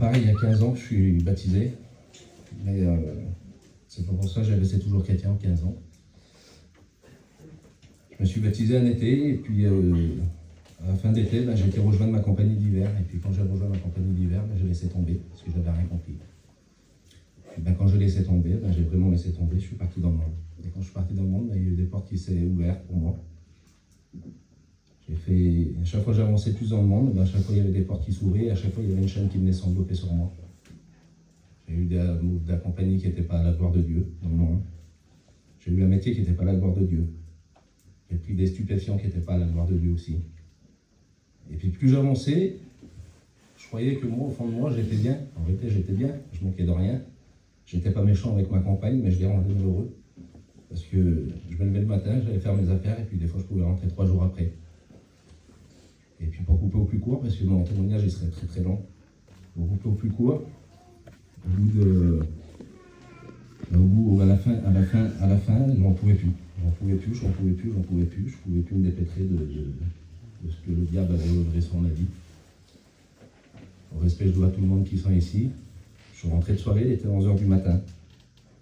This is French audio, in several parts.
pareil, il y a 15 ans que je suis baptisé, mais c'est pas pour ça que j'ai resté toujours chrétien en 15 ans. Je me suis baptisé un été, et puis à la fin d'été, j'ai été rejoindre ma compagnie d'hiver, et puis quand j'ai rejoint ma compagnie d'hiver, j'ai laissé tomber, parce que j'avais rien compris. Puis, quand je laissais tomber, j'ai vraiment laissé tomber, je suis parti dans le monde. Et quand je suis parti dans le monde, il y a eu des portes qui s'est ouvertes pour moi. À chaque fois que j'avançais plus dans le monde, à chaque fois il y avait des portes qui s'ouvraient, à chaque fois il y avait une chaîne qui venait s'envelopper sur moi. J'ai eu de la compagnie qui n'était pas à la gloire de Dieu, dans le monde. J'ai eu un métier qui n'était pas à la gloire de Dieu. J'ai pris des stupéfiants qui n'étaient pas à la gloire de Dieu aussi. Et puis plus j'avançais, je croyais que moi, au fond de moi, j'étais bien. En réalité, j'étais bien, je manquais de rien. J'étais pas méchant avec ma compagne, mais je l'ai rendu malheureux. Parce que je me levais le matin, j'allais faire mes affaires, et puis des fois je pouvais rentrer 3 jours après. Et puis pour couper au plus court, parce que mon témoignage il serait très très long, pour couper au plus court, à la fin, je n'en pouvais plus. Je pouvais plus me dépêtrer de ce que le diable avait œuvré sur ma vie. Au respect, je dois à tout le monde qui sont ici. Je suis rentré de soirée, il était 11h du matin.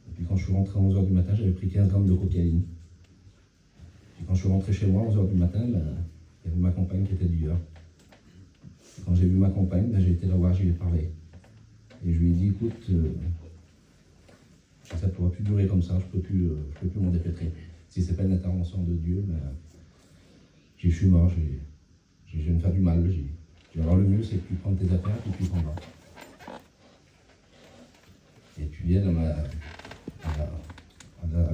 Et puis quand je suis rentré à 11h du matin, j'avais pris 15 grammes de cocaïne. Et quand je suis rentré chez moi à 11h du matin, il y avait ma compagne qui était dehors. Quand j'ai vu ma compagne, j'ai été la voir, je lui ai parlé. Et je lui ai dit, écoute, ça ne pourra plus durer comme ça, je ne peux plus m'en dépêtrer. Si ce n'est pas une intervention de Dieu, je suis mort, je vais me faire du mal. Alors le mieux, c'est que tu prennes tes affaires et puis tu t'en vas. Et puis elle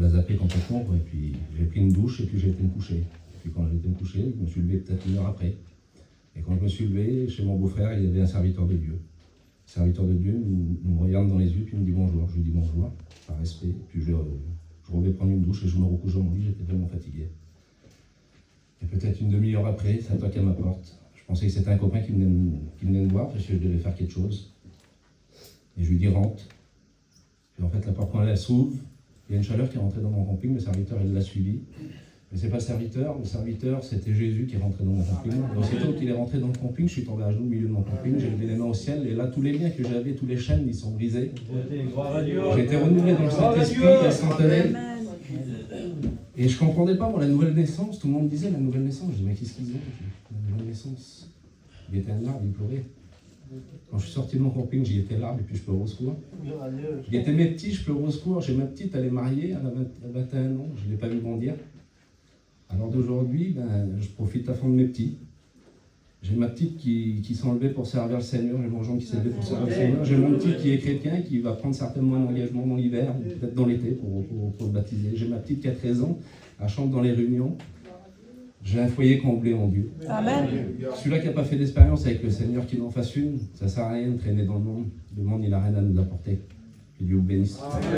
a zappé complètement, quoi. Et puis j'ai pris une douche et puis j'ai été me coucher. Et puis quand j'ai été me coucher, je me suis levé peut-être 1 heure après. Et quand je me suis levé, chez mon beau-frère, il y avait un serviteur de Dieu. Le serviteur de Dieu me regarde dans les yeux, puis il me dit bonjour. Je lui dis bonjour, par respect. Puis je reviens prendre une douche et je me recouche dans mon lit, j'étais vraiment fatigué. Et peut-être une demi-heure après, ça toque à ma porte. Je pensais que c'était un copain qui venait me voir parce que je devais faire quelque chose. Et je lui dis rentre. Puis en fait, la porte, quand elle s'ouvre, il y a une chaleur qui est rentrée dans mon camping, le serviteur, il l'a suivi. Mais c'est pas le serviteur, c'était Jésus qui est rentré dans mon camping. Et aussitôt qu'il est rentré dans le camping, je suis tombé à genoux au milieu de mon camping, j'ai levé les mains au ciel, et là, tous les liens que j'avais, tous les chaînes, ils sont brisés. J'ai été renouvelé dans le Saint-Esprit, la Sainte-Hélène. Et je comprenais pas, moi, la nouvelle naissance, tout le monde disait la nouvelle naissance. Je dis, mais qu'est-ce qu'ils ont, la nouvelle naissance? Il était un arbre, il pleurait. Quand je suis sorti de mon camping, j'y étais là, et puis je pleurais au secours. J'y étais mes petits, je pleurais au secours. J'ai ma petite, elle est mariée, elle a 21 ans, je ne l'ai pas vu grandir. Alors d'aujourd'hui, je profite à fond de mes petits. J'ai ma petite qui s'est enlevée pour servir le Seigneur, j'ai mon Jean qui s'est levé pour servir le Seigneur. J'ai mon petit qui est chrétien, qui va prendre certainement un engagement dans l'hiver, peut-être dans l'été pour le baptiser. J'ai ma petite qui a 13 ans, elle chante dans les réunions. J'ai un foyer comblé en Dieu. Amen. Celui-là qui n'a pas fait d'expérience avec le Seigneur, qu'il en fasse une, ça ne sert à rien de traîner dans le monde. Le monde, il n'a rien à nous apporter. Que Dieu vous bénisse.